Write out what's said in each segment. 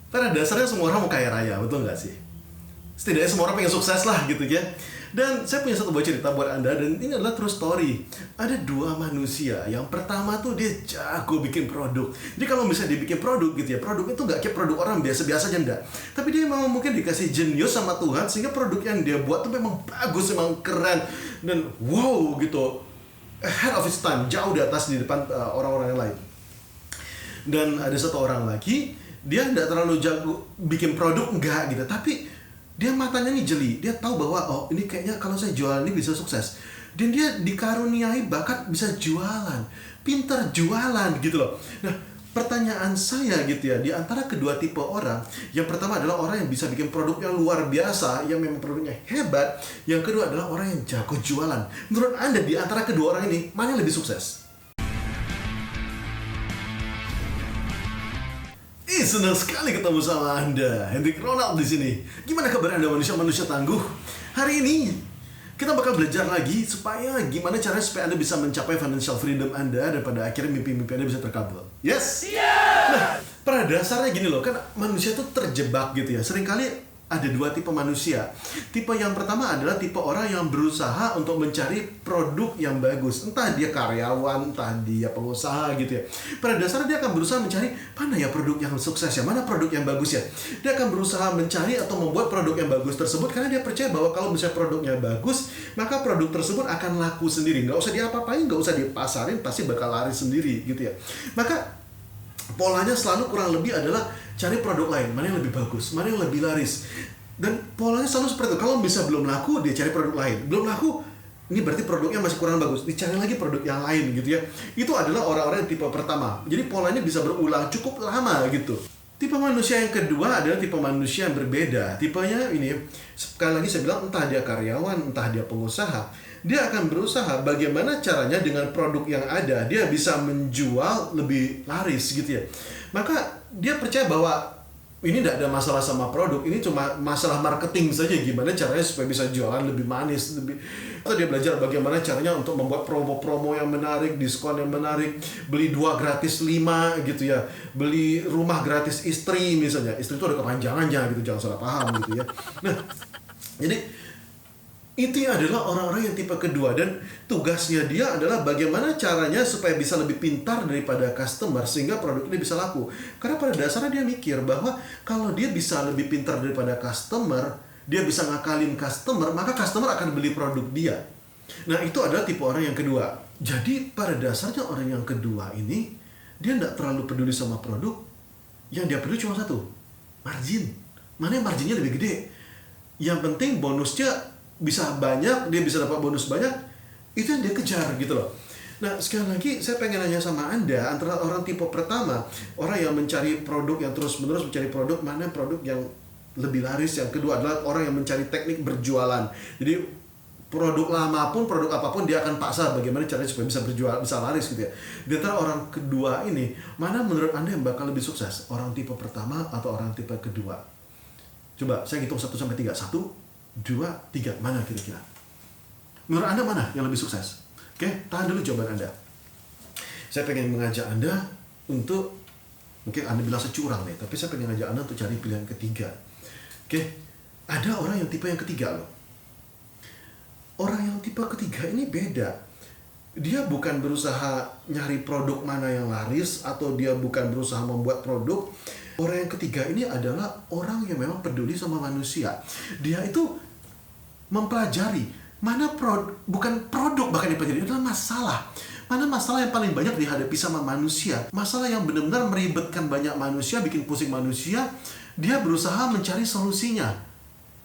Pada dasarnya semua orang mau kaya raya, betul nggak sih? Setidaknya semua orang pengen sukses lah gitu ya. Dan saya punya satu buah cerita buat Anda, dan ini adalah true story. Ada dua manusia. Yang pertama tuh dia jago bikin produk. Jadi kalau misalnya dia bikin produk gitu ya, produk itu nggak kayak produk orang biasa-biasa aja, enggak. Tapi dia memang mungkin dikasih jenius sama Tuhan, sehingga produk yang dia buat tuh memang bagus, memang keren. Dan wow gitu, ahead of its time, jauh di atas di depan orang-orang yang lain. Dan ada satu orang lagi, dia nggak terlalu jago bikin produk, enggak gitu, tapi dia matanya nih jeli, dia tahu bahwa oh ini kayaknya kalau saya jualan ini bisa sukses. Dan dia dikaruniai bakat bisa jualan, pintar jualan gitu loh. Nah, pertanyaan saya gitu ya, di antara kedua tipe orang, yang pertama adalah orang yang bisa bikin produk yang luar biasa, yang memang produknya hebat. Yang kedua adalah orang yang jago jualan. Menurut Anda di antara kedua orang ini, mana yang lebih sukses? Senang sekali ketemu sama Anda, Hendrik Ronald di sini. Gimana kabar Anda manusia-manusia tangguh? Hari ini kita bakal belajar lagi gimana caranya supaya Anda bisa mencapai financial freedom Anda dan pada akhirnya mimpi-mimpi Anda bisa terkabul. Yes? Yeah! Nah, pada dasarnya gini loh, kan manusia tuh terjebak gitu ya. Seringkali ada dua tipe manusia. Tipe yang pertama adalah tipe orang yang berusaha untuk mencari produk yang bagus. Entah dia karyawan, entah dia pengusaha gitu ya. Pada dasarnya dia akan berusaha mencari mana ya produk yang sukses ya, mana produk yang bagus ya. Dia akan berusaha mencari atau membuat produk yang bagus tersebut karena dia percaya bahwa kalau misalnya produknya bagus, maka produk tersebut akan laku sendiri. Nggak usah diapa-apain, nggak usah dipasarin, pasti bakal laris sendiri gitu ya. Maka polanya selalu kurang lebih adalah cari produk lain, mana yang lebih bagus, mana yang lebih laris. Dan polanya selalu seperti itu. Kalau bisa belum laku, dia cari produk lain. Belum laku, ini berarti produknya masih kurang bagus, dicari lagi produk yang lain gitu ya. Itu adalah orang-orang yang tipe pertama. Jadi polanya bisa berulang cukup lama gitu. Tipe manusia yang kedua adalah tipe manusia yang berbeda. Tipenya ini, sekali lagi saya bilang, entah dia karyawan, entah dia pengusaha, dia akan berusaha bagaimana caranya dengan produk yang ada dia bisa menjual lebih laris gitu ya. Maka dia percaya bahwa ini tidak ada masalah sama produk, ini cuma masalah marketing saja, gimana caranya supaya bisa jualan lebih manis, atau dia belajar bagaimana caranya untuk membuat promo-promo yang menarik, diskon yang menarik, beli 2 gratis 5 gitu ya, beli rumah gratis istri misalnya. Istri itu ada kepanjangannya gitu, jangan salah paham gitu ya. Nah, jadi itu adalah orang-orang yang tipe kedua, dan tugasnya dia adalah bagaimana caranya supaya bisa lebih pintar daripada customer sehingga produk ini bisa laku. Karena pada dasarnya dia mikir bahwa kalau dia bisa lebih pintar daripada customer, dia bisa ngakalin customer, maka customer akan beli produk dia. Nah, itu adalah tipe orang yang kedua. Jadi pada dasarnya orang yang kedua ini, dia tidak terlalu peduli sama produk. Yang dia peduli cuma satu, margin. Mana yang marginnya lebih gede. Yang penting bonusnya bisa banyak, dia bisa dapat bonus banyak, itu yang dia kejar gitu loh. Nah, sekali lagi saya pengen nanya sama Anda, antara orang tipe pertama, orang yang mencari produk yang terus-menerus mencari produk, mana produk yang lebih laris. Yang kedua adalah orang yang mencari teknik berjualan. Jadi produk lama pun, produk apapun dia akan paksa bagaimana caranya supaya bisa berjual, bisa laris gitu ya. Di antara orang kedua ini, mana menurut Anda yang bakal lebih sukses? Orang tipe pertama atau orang tipe kedua? Coba saya hitung 1 sampai 3. 1, 2, 3, mana kira-kira? Menurut Anda mana yang lebih sukses? Oke, tahan dulu jawaban Anda. Saya pengen mengajak Anda untuk, mungkin Anda bilang saya curang nih, tapi saya pengen mengajak Anda untuk cari pilihan ketiga. Oke, ada orang yang tipe yang ketiga loh. Orang yang tipe ketiga ini beda. Dia bukan berusaha nyari produk mana yang laris, atau dia bukan berusaha membuat produk. Orang yang ketiga ini adalah orang yang memang peduli sama manusia. Dia itu mempelajari mana bukan produk bahkan dipelajari, adalah masalah. Mana masalah yang paling banyak dihadapi sama manusia. Masalah yang benar-benar meribetkan banyak manusia, bikin pusing manusia. Dia berusaha mencari solusinya.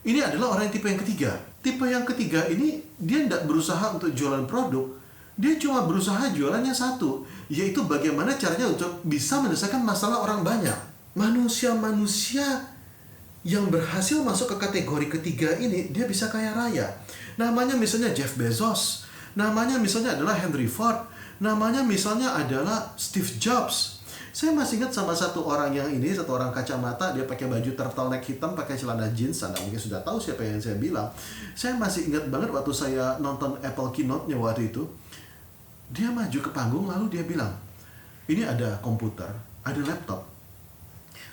Ini adalah orang yang tipe yang ketiga. Tipe yang ketiga ini, dia tidak berusaha untuk jualan produk. Dia cuma berusaha jualannya satu, yaitu bagaimana caranya untuk bisa menyelesaikan masalah orang banyak. Manusia-manusia yang berhasil masuk ke kategori ketiga ini, dia bisa kaya raya. Namanya misalnya Jeff Bezos, namanya misalnya adalah Henry Ford, namanya misalnya adalah Steve Jobs. Saya masih ingat sama satu orang kacamata, dia pakai baju turtleneck hitam, pakai celana jeans. Anda mungkin sudah tahu siapa yang saya bilang. Saya masih ingat banget waktu saya nonton Apple Keynote-nya waktu itu. Dia maju ke panggung, lalu dia bilang, ini ada komputer, ada laptop,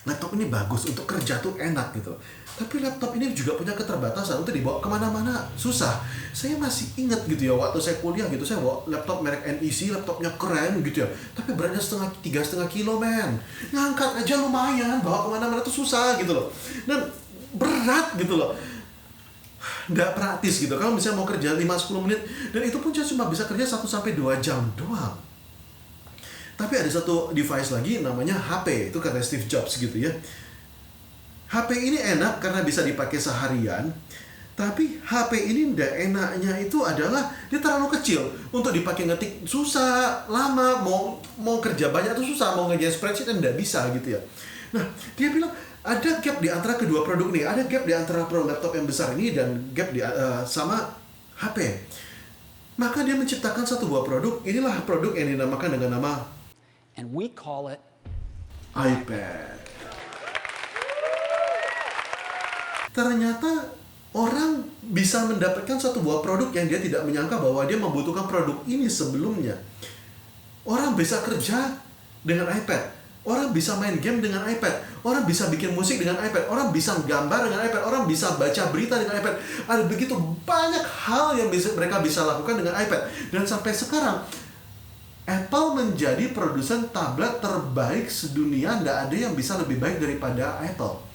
laptop ini bagus untuk kerja tuh enak gitu. Tapi laptop ini juga punya keterbatasan untuk dibawa kemana-mana susah. Saya masih ingat gitu ya, waktu saya kuliah gitu, saya bawa laptop merek NEC, laptopnya keren gitu ya. Tapi beratnya 3,5 kilo men. Ngangkat aja lumayan, bawa kemana-mana tuh susah gitu loh. Dan berat gitu loh. Nggak praktis gitu. Kalau misalnya mau kerja 5-10 menit, dan itu pun cuma bisa kerja 1-2 jam doang. Tapi ada satu device lagi namanya HP, itu kata Steve Jobs gitu ya. HP ini enak karena bisa dipakai seharian, tapi HP ini ndak enaknya itu adalah dia terlalu kecil untuk dipakai ngetik, susah, lama, mau kerja banyak tuh susah, mau ngerjain spreadsheet kan ndak bisa gitu ya. Nah, dia bilang ada gap di antara kedua produk nih, ada gap di antara produk laptop yang besar ini dan gap sama HP. Maka dia menciptakan satu buah produk, inilah produk yang dinamakan dengan nama and we call it iPad. Ternyata orang bisa mendapatkan satu buah produk yang dia tidak menyangka bahwa dia membutuhkan produk ini sebelumnya. Orang bisa kerja dengan iPad. Orang bisa main game dengan iPad. Orang bisa bikin musik dengan iPad. Orang bisa gambar dengan iPad. Orang bisa baca berita dengan iPad. Ada begitu banyak hal yang mereka bisa lakukan dengan iPad. Dan sampai sekarang Apple menjadi produsen tablet terbaik sedunia. Tidak ada yang bisa lebih baik daripada Apple.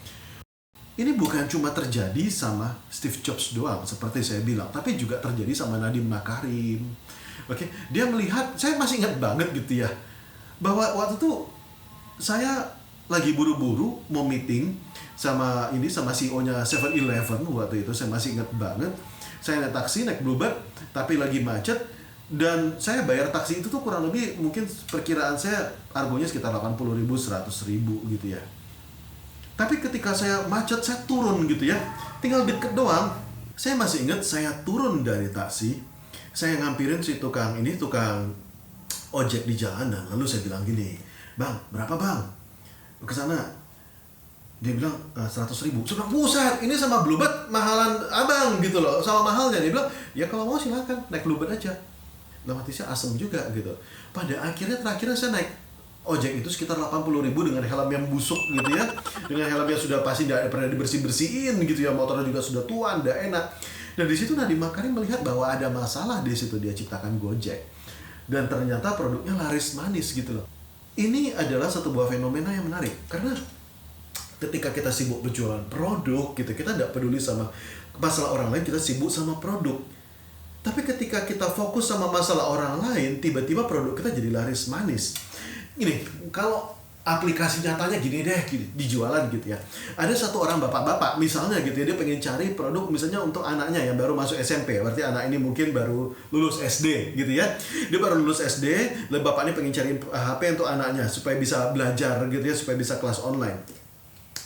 Ini bukan cuma terjadi sama Steve Jobs doang, seperti saya bilang, tapi juga terjadi sama Nadiem Makarim. Oke, dia melihat, saya masih ingat banget gitu ya, bahwa waktu itu saya lagi buru-buru mau meeting sama CEO-nya 7-Eleven waktu itu, saya masih ingat banget. Saya naik taksi, naik Bluebird, tapi lagi macet, dan saya bayar taksi itu tuh kurang lebih mungkin perkiraan saya argonya sekitar 80.000, 100.000 gitu ya. Tapi ketika saya macet, saya turun gitu ya. Tinggal deket doang. Saya masih ingat saya turun dari taksi. Saya ngampirin si tukang ojek di jalanan. Lalu saya bilang gini, "Bang, berapa bang? Ke sana." Dia bilang 100.000. Saya bilang, "Buset, ini sama Bluebird mahalan abang gitu loh. Sama mahalnya." Dia bilang, "Ya kalau mau silakan, naik Bluebird aja." Nah, hati saya asem juga gitu. Pada akhirnya terakhirnya saya naik ojek itu sekitar 80.000 dengan helm yang busuk gitu ya, dengan helm yang sudah pasti tidak pernah dibersihin gitu ya, motornya juga sudah tua, tidak enak. Dan di situ Nadiem Makarim melihat bahwa ada masalah di situ, dia ciptakan Gojek, dan ternyata produknya laris manis gitu loh. Ini adalah satu buah fenomena yang menarik karena ketika kita sibuk berjualan produk gitu, kita tidak peduli sama masalah orang lain, kita sibuk sama produk. Tapi ketika kita fokus sama masalah orang lain, tiba-tiba produk kita jadi laris manis. Ini kalau aplikasi nyatanya gini deh, di jualan gitu ya. Ada satu orang bapak-bapak misalnya gitu ya, dia pengen cari produk misalnya untuk anaknya yang baru masuk SMP. Berarti anak ini mungkin baru lulus SD gitu ya. Dia baru lulus SD, lalu bapak ini pengen cari HP untuk anaknya supaya bisa belajar gitu ya, supaya bisa kelas online.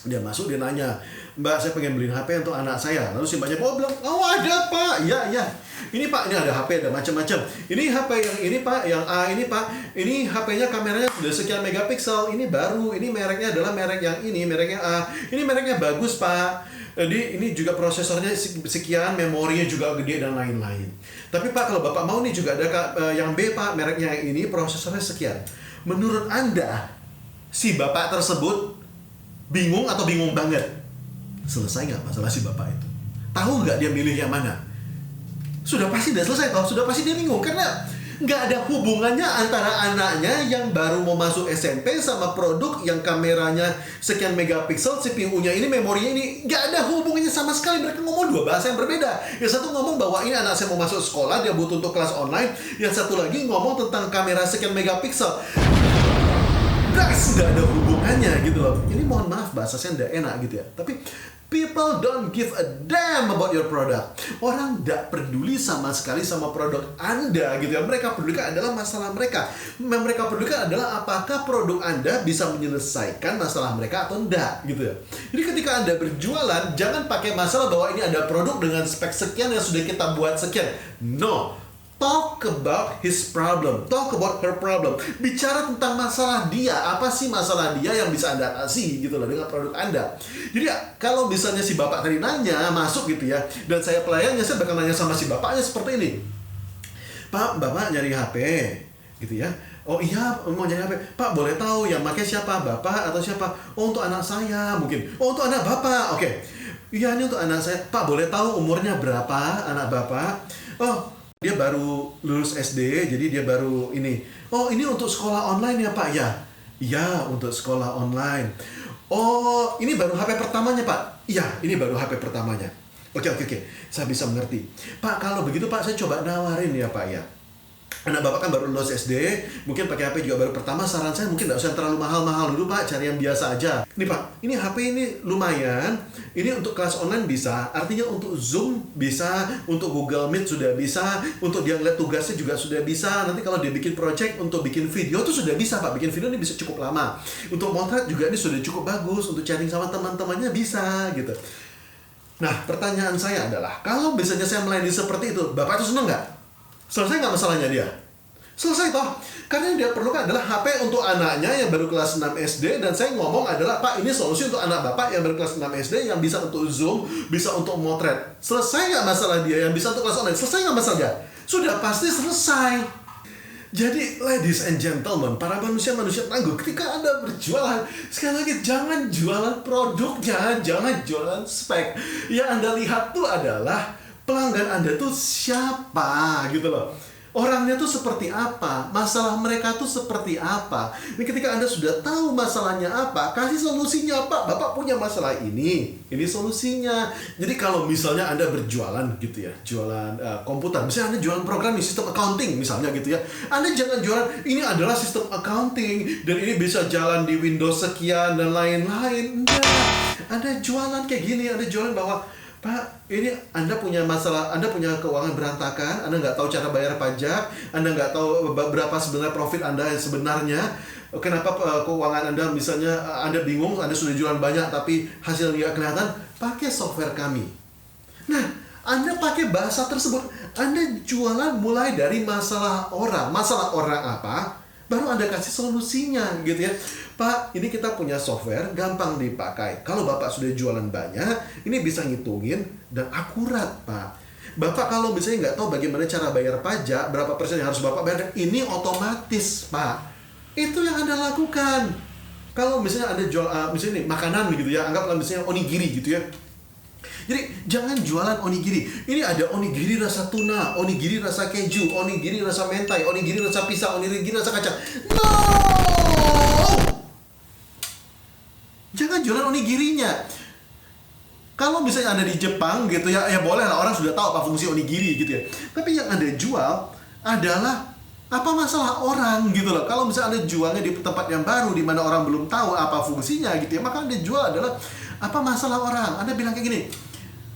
Dia masuk, dia nanya, "Mbak, saya pengen beliin HP untuk anak saya." Lalu si mbaknya bilang, "Oh ada pak, iya. Ini pak, ini ada HP, ada macam-macam. Ini HP yang ini pak, yang A ini pak. Ini HP-nya kameranya sudah sekian megapiksel. Ini baru, ini mereknya adalah merek yang ini, mereknya A. Ini mereknya bagus pak. Jadi ini juga prosesornya sekian, memorinya juga gede dan lain-lain. Tapi pak, kalau bapak mau nih juga ada yang B pak, mereknya yang ini, prosesornya sekian." Menurut Anda, si bapak tersebut bingung atau bingung banget? Selesai nggak masalah si bapak itu? Tahu nggak dia milih yang mana? Sudah pasti udah selesai toh, sudah pasti dia bingung karena nggak ada hubungannya antara anaknya yang baru mau masuk SMP sama produk yang kameranya sekian megapiksel, CPU-nya ini, memorinya ini, nggak ada hubungannya sama sekali. Mereka ngomong dua bahasa yang berbeda. Yang satu ngomong bahwa ini anak saya mau masuk sekolah, dia butuh untuk kelas online. Yang satu lagi ngomong tentang kamera sekian megapiksel. Guys, nggak ada hubungannya gitu loh. Ini mohon maaf bahasa saya nggak enak gitu ya. Tapi people don't give a damn about your product. Orang nggak peduli sama sekali sama produk Anda gitu ya. Mereka pedulikan adalah masalah mereka. Mereka pedulikan adalah apakah produk Anda bisa menyelesaikan masalah mereka atau enggak gitu ya. Jadi ketika Anda berjualan, jangan pakai masalah bahwa ini ada produk dengan spek sekian yang sudah kita buat sekian. No. Talk about his problem, talk about her problem. Bicara tentang masalah dia, apa sih masalah dia yang bisa Anda atasi gitu loh dengan produk Anda. Jadi kalau misalnya si bapak tadi nanya, masuk gitu ya, dan saya pelayannya, saya bakal nanya sama si bapaknya seperti ini. "Pak, bapak nyari HP gitu ya. Oh iya, mau nyari HP. Pak, boleh tahu yang pakai siapa? Bapak atau siapa? Oh, untuk anak saya mungkin. Oh, untuk anak Bapak. Oke. Iya, ini untuk anak saya. Pak, boleh tahu umurnya berapa anak Bapak? Oh, dia baru lulus SD, jadi dia baru ini. Oh, ini untuk sekolah online ya, Pak? Ya. Iya, untuk sekolah online. Oh, ini baru HP pertamanya, Pak? Iya, ini baru HP pertamanya. Oke. Saya bisa mengerti. Pak, kalau begitu, Pak, saya coba nawarin ya, Pak ya. Anak Bapak kan baru lulus SD, mungkin pakai HP juga baru pertama. Saran saya mungkin nggak usah terlalu mahal-mahal dulu, Pak, cari yang biasa aja. Nih, Pak, ini HP ini lumayan. Ini untuk kelas online bisa, artinya untuk Zoom bisa, untuk Google Meet sudah bisa, untuk dia ngeliat tugasnya juga sudah bisa. Nanti kalau dia bikin project untuk bikin video tuh sudah bisa, Pak. Bikin video ini bisa cukup lama. Untuk motret juga ini sudah cukup bagus, untuk chatting sama teman-temannya bisa, gitu. Nah, pertanyaan saya adalah, kalau misalnya saya melayani seperti itu, Bapak itu seneng nggak? Selesai nggak masalahnya dia? Selesai toh. Karena yang dia perlukan adalah HP untuk anaknya yang baru kelas 6 SD. Dan saya ngomong adalah, Pak, ini solusi untuk anak Bapak yang baru kelas 6 SD, yang bisa untuk Zoom, bisa untuk motret. Selesai nggak masalah dia yang bisa untuk kelas online? Selesai nggak masalah dia? Sudah pasti selesai. Jadi, ladies and gentlemen, para manusia-manusia tangguh, ketika Anda berjualan, sekali lagi, jangan jualan produknya, jangan jualan spek. Yang Anda lihat tuh adalah pelanggan Anda tuh siapa gitu loh. Orangnya tuh seperti apa, masalah mereka tuh seperti apa. Ini ketika Anda sudah tahu masalahnya apa, kasih solusinya. Pak, Bapak punya masalah ini solusinya. Jadi kalau misalnya Anda berjualan gitu ya, jualan komputer, misalnya Anda jualan program di sistem accounting misalnya gitu ya, Anda jangan jualan ini adalah sistem accounting dan ini bisa jalan di Windows sekian dan lain-lain. Enggak, Anda jualan kayak gini, Anda jualan bahwa, Pak, ini Anda punya masalah, Anda punya keuangan berantakan, Anda nggak tahu cara bayar pajak, Anda nggak tahu berapa sebenarnya profit Anda yang sebenarnya. Kenapa keuangan Anda misalnya Anda bingung, Anda sudah jualan banyak tapi hasilnya nggak kelihatan? Pakai software kami. Nah, Anda pakai bahasa tersebut, Anda jualan mulai dari masalah orang. Masalah orang apa? Baru Anda kasih solusinya gitu ya. Pak, ini kita punya software, gampang dipakai. Kalau Bapak sudah jualan banyak, ini bisa ngitungin dan akurat, Pak. Bapak kalau misalnya nggak tahu bagaimana cara bayar pajak, berapa persen yang harus Bapak bayar, ini otomatis, Pak. Itu yang Anda lakukan. Kalau misalnya Anda jual, misalnya nih, makanan gitu ya, anggaplah misalnya onigiri gitu ya. Jadi jangan jualan onigiri. Ini ada onigiri rasa tuna, onigiri rasa keju, onigiri rasa mentai, onigiri rasa pisang, onigiri rasa kacang. No! Jangan jualan onigirinya. Kalau misalnya Anda di Jepang gitu ya, ya boleh lah, orang sudah tahu apa fungsi onigiri gitu ya. Tapi yang Anda jual adalah apa masalah orang gitu loh. Kalau misalnya Anda jualnya di tempat yang baru di mana orang belum tahu apa fungsinya gitu ya, maka Anda jual adalah apa masalah orang. Anda bilang kayak gini,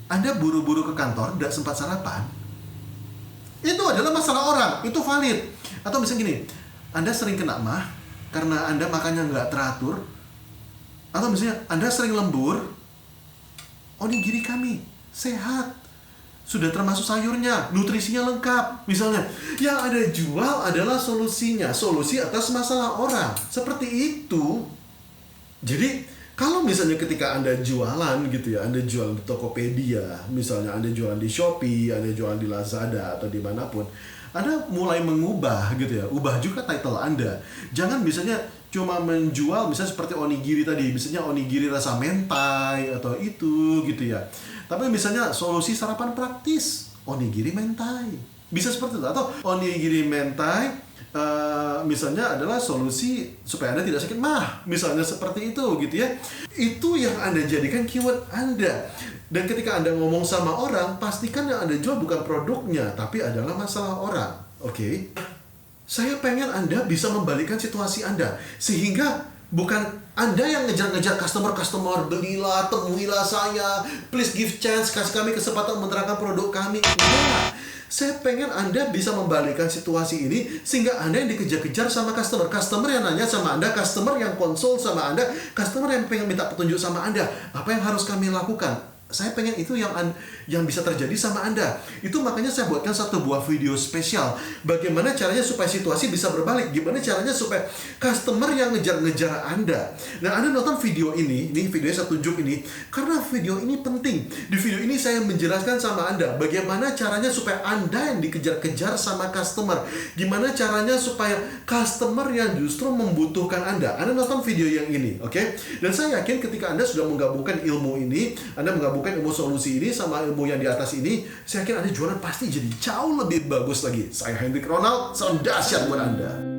Anda buru-buru ke kantor, tidak sempat sarapan. Itu adalah masalah orang, itu valid. Atau misalnya gini, Anda sering kena mah karena Anda makannya nggak teratur. Atau misalnya Anda sering lembur, onigiri kami sehat, sudah termasuk sayurnya, nutrisinya lengkap. Misalnya, yang Anda jual adalah solusinya, solusi atas masalah orang. Seperti itu. Jadi, kalau misalnya ketika Anda jualan gitu ya, Anda jualan di Tokopedia, misalnya Anda jualan di Shopee, Anda jualan di Lazada atau dimanapun, Anda mulai mengubah gitu ya, ubah juga title Anda. Jangan misalnya cuma menjual misalnya seperti onigiri tadi, misalnya onigiri rasa mentai atau itu gitu ya. Tapi misalnya solusi sarapan praktis, onigiri mentai. Bisa seperti itu. Atau onigiri mentai misalnya adalah solusi supaya Anda tidak sakit mah. Misalnya seperti itu gitu ya. Itu yang Anda jadikan keyword Anda. Dan ketika Anda ngomong sama orang, pastikan yang Anda jual bukan produknya, tapi adalah masalah orang. Oke? Saya pengen Anda bisa membalikkan situasi Anda. Sehingga bukan Anda yang ngejar-ngejar customer, belilah, temuilah saya, please give chance, kasih kami kesempatan menerangkan produk kami. Enggak. Saya pengen Anda bisa membalikkan situasi ini sehingga Anda yang dikejar-kejar sama customer yang nanya sama Anda, customer yang konsul sama Anda, customer yang pengen minta petunjuk sama Anda. Apa yang harus kami lakukan? saya pengen itu yang bisa terjadi sama Anda. Itu makanya saya buatkan satu buah video spesial. Bagaimana caranya supaya situasi bisa berbalik. Gimana caranya supaya customer yang ngejar-ngejar Anda. Nah, Anda nonton video ini videonya saya tunjuk ini, karena video ini penting. Di video ini saya menjelaskan sama Anda, bagaimana caranya supaya Anda yang dikejar-kejar sama customer. Gimana caranya supaya customer yang justru membutuhkan Anda. Anda nonton video yang ini, oke? Dan saya yakin ketika Anda sudah menggabungkan ilmu ini, Anda menggabungkan ilmu solusi ini sama ilmu yang di atas ini, saya yakin Anda jualan pasti jadi jauh lebih bagus lagi. Saya Hendrik Ronald, salam dahsyat buat Anda.